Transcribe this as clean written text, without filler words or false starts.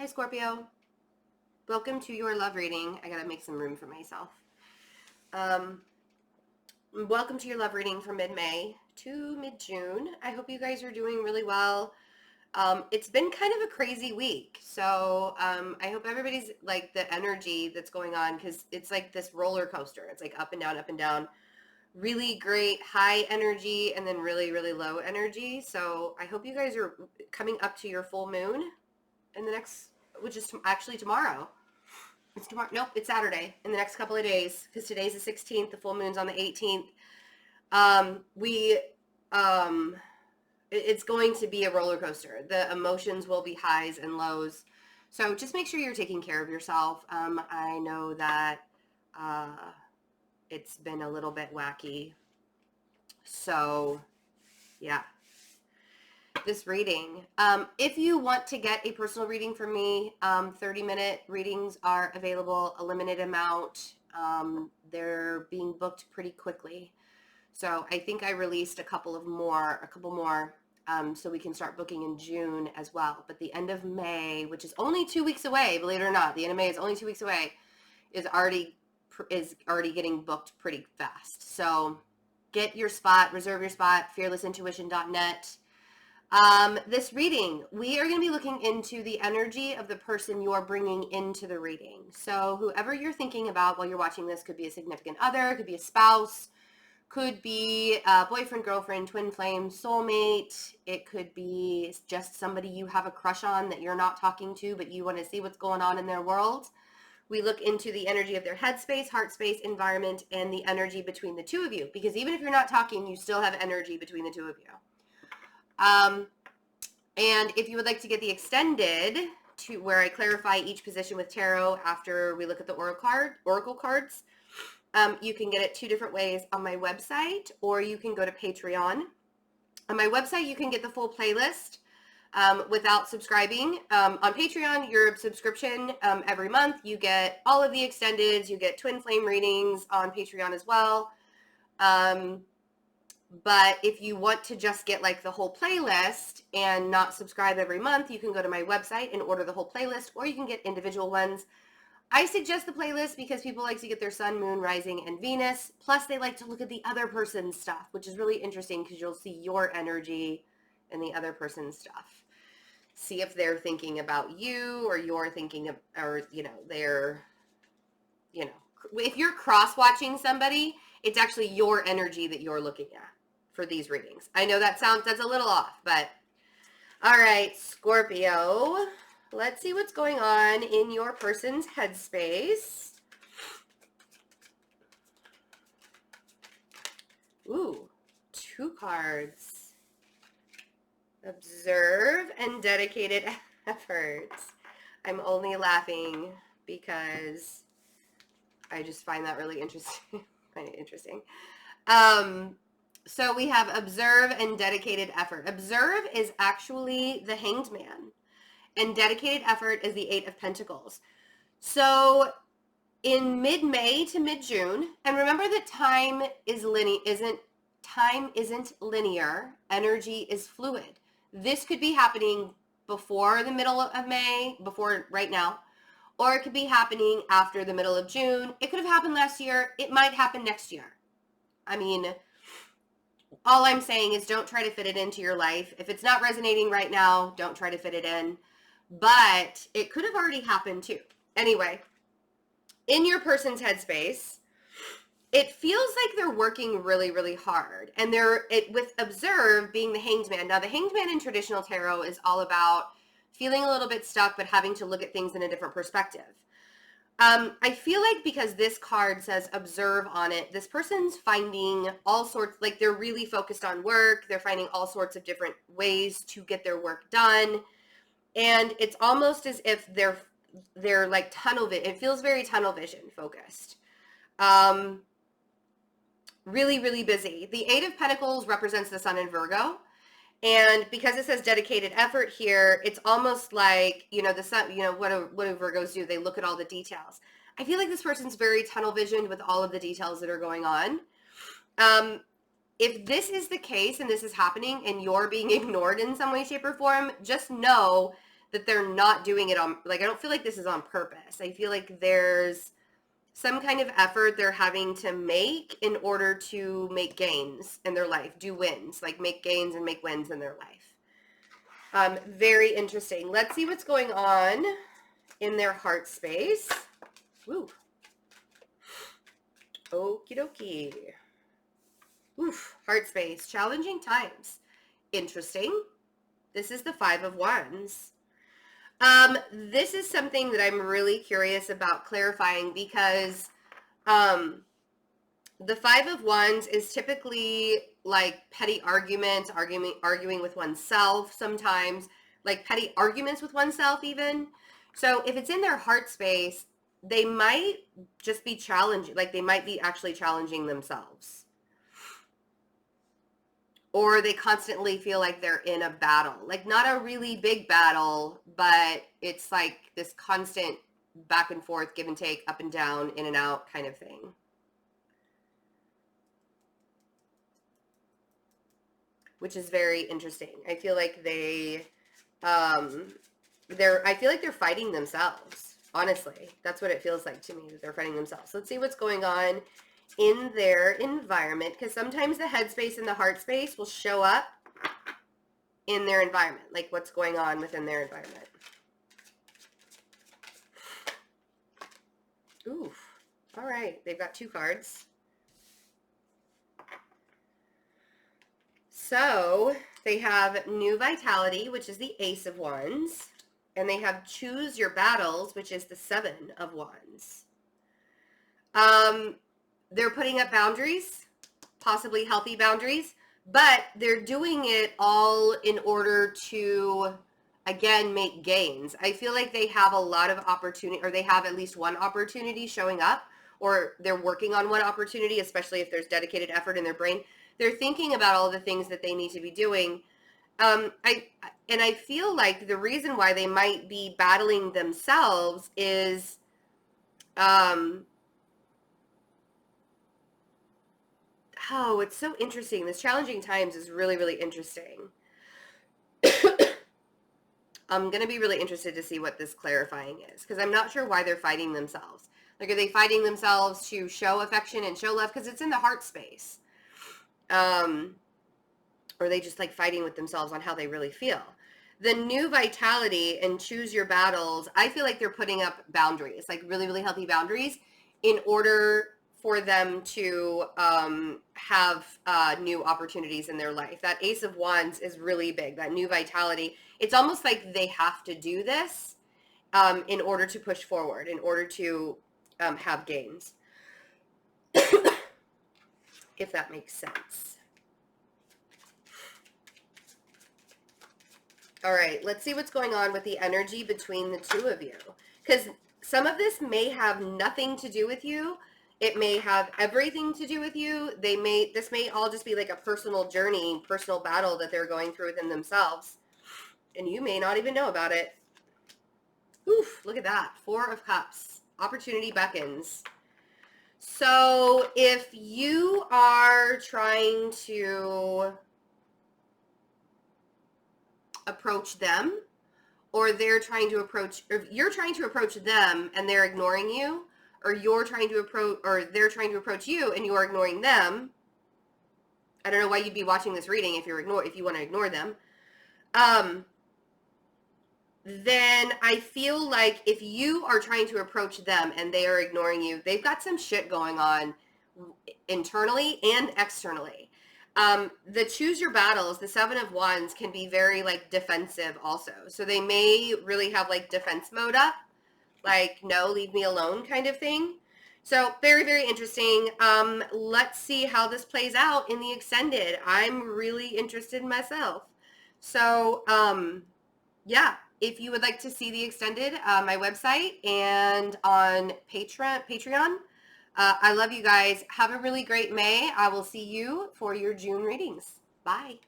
Hi, Scorpio. Welcome to your love reading. I gotta make some room for myself. Welcome to your love reading for mid-May to mid-June. I hope you guys are doing really well. It's been kind of a crazy week, so I hope everybody's like the energy that's going on, because it's like this roller coaster. It's like up and down, up and down. Really great high energy and then really, really low energy. So I hope you guys are coming up to your full moon in the next, which is actually tomorrow. It's tomorrow. Nope, it's Saturday in the next couple of days, because today's the 16th. The full moon's on the 18th. It's going to be a roller coaster. The emotions will be highs and lows. So just make sure you're taking care of yourself. I know that it's been a little bit wacky. So yeah. This reading. If you want to get a personal reading from me, 30-minute readings are available, a limited amount. They're being booked pretty quickly. So I think I released a couple more, so we can start booking in June as well. But the end of May, which is only 2 weeks away, believe it or not, the end of May is only 2 weeks away, is already getting booked pretty fast. So get your spot, reserve your spot, fearlessintuition.net. This reading, we are going to be looking into the energy of the person you're bringing into the reading. So whoever you're thinking about while you're watching this could be a significant other, could be a spouse, could be a boyfriend, girlfriend, twin flame, soulmate. It could be just somebody you have a crush on that you're not talking to, but you want to see what's going on in their world. We look into the energy of their headspace, heart space, environment, and the energy between the two of you. Because even if you're not talking, you still have energy between the two of you. And if you would like to get the extended, to where I clarify each position with tarot after we look at the oracle cards, you can get it two different ways on my website, or you can go to Patreon. On my website, you can get the full playlist without subscribing. On Patreon, your subscription every month, you get all of the extendeds. You get twin flame readings on Patreon as well. But if you want to just get like the whole playlist and not subscribe every month, you can go to my website and order the whole playlist, or you can get individual ones. I suggest the playlist because people like to get their sun, moon, rising, and Venus. Plus, they like to look at the other person's stuff, which is really interesting because you'll see your energy in the other person's stuff. See if they're thinking about you, or you're thinking of, or, they're, if you're cross-watching somebody, it's actually your energy that you're looking at for these readings. I know that's a little off, but all right, Scorpio, let's see what's going on in your person's headspace. Ooh, 2 cards. Observe and dedicated effort. I'm only laughing because I just find that really interesting. So we have observe and dedicated effort. Observe is actually the Hanged Man, and dedicated effort is the 8 of Pentacles. So in mid-May to mid-June, and remember that time isn't linear. Energy is fluid. This could be happening before the middle of May, before right now, or it could be happening after the middle of June. It could have happened last year. It might happen next year. I mean, all I'm saying is don't try to fit it into your life. If it's not resonating right now, don't try to fit it in. But it could have already happened too. Anyway, in your person's headspace, it feels like they're working really, really hard. And with observe being the Hanged Man. Now, the Hanged Man in traditional tarot is all about feeling a little bit stuck, but having to look at things in a different perspective. I feel like because this card says observe on it, this person's finding all sorts, like they're really focused on work. They're finding all sorts of different ways to get their work done. And it's almost as if they're like tunnel vision. It feels very tunnel vision focused. Really, really busy. The 8 of Pentacles represents the Sun in Virgo. And because it says dedicated effort here, it's almost like, the sun, what do Virgos do? They look at all the details. I feel like this person's very tunnel visioned with all of the details that are going on. If this is the case and this is happening and you're being ignored in some way, shape, or form, just know that they're not doing it on, like, I don't feel like this is on purpose. I feel like there's some kind of effort they're having to make in order to make gains in their life, do wins, like make gains and make wins in their life. Very interesting. Let's see what's going on in their heart space. Woo. Okie dokie. Oof, heart space, challenging times. Interesting. This is the 5 of Wands. This is something that I'm really curious about clarifying because the 5 of Wands is typically like petty arguments, arguing with oneself sometimes, like petty arguments with oneself even. So if it's in their heart space, they might just be challenging, like they might be actually challenging themselves. Or they constantly feel like they're in a battle, like not a really big battle, but it's like this constant back and forth, give and take, up and down, in and out kind of thing. Which is very interesting. I feel like I feel like they're fighting themselves. Honestly, that's what it feels like to me, that they're fighting themselves. Let's see what's going on in their environment, because sometimes the headspace and the heart space will show up in their environment, like what's going on within their environment. Oof. All right, they've got 2 cards. So they have New Vitality, which is the Ace of Wands, and they have Choose Your Battles, which is the 7 of Wands. They're putting up boundaries, possibly healthy boundaries, but they're doing it all in order to, again, make gains. I feel like they have a lot of opportunity, or they have at least one opportunity showing up, or they're working on one opportunity, especially if there's dedicated effort in their brain. They're thinking about all the things that they need to be doing. I feel like the reason why they might be battling themselves is, oh, it's so interesting. This challenging times is really, really interesting. I'm going to be really interested to see what this clarifying is, because I'm not sure why they're fighting themselves. Like, are they fighting themselves to show affection and show love? Because it's in the heart space. Or are they just like fighting with themselves on how they really feel? The New Vitality and Choose Your Battles, I feel like they're putting up boundaries, like really, really healthy boundaries, in order for them to have new opportunities in their life. That Ace of Wands is really big, that New Vitality. It's almost like they have to do this in order to push forward, in order to have gains. If that makes sense. All right, let's see what's going on with the energy between the 2 of you. Because some of this may have nothing to do with you. It may have everything to do with you. This may all just be like a personal journey, personal battle that they're going through within themselves. And you may not even know about it. Oof, look at that. 4 of Cups. Opportunity beckons. So if you are trying to approach them, or they're trying to approach, or you're trying to approach them and they're ignoring you, or you're trying to approach, or they're trying to approach you and you're ignoring them. I don't know why you'd be watching this reading if you want to ignore them. Then I feel like if you are trying to approach them and they are ignoring you, they've got some shit going on internally and externally. The Choose Your Battles, the 7 of Wands, can be very like defensive also. So they may really have like defense mode up, like, no, leave me alone kind of thing. So very, very interesting. Let's see how this plays out in the extended. I'm really interested myself. So, yeah, if you would like to see the extended, my website and on Patreon. I love you guys. Have a really great May. I will see you for your June readings. Bye.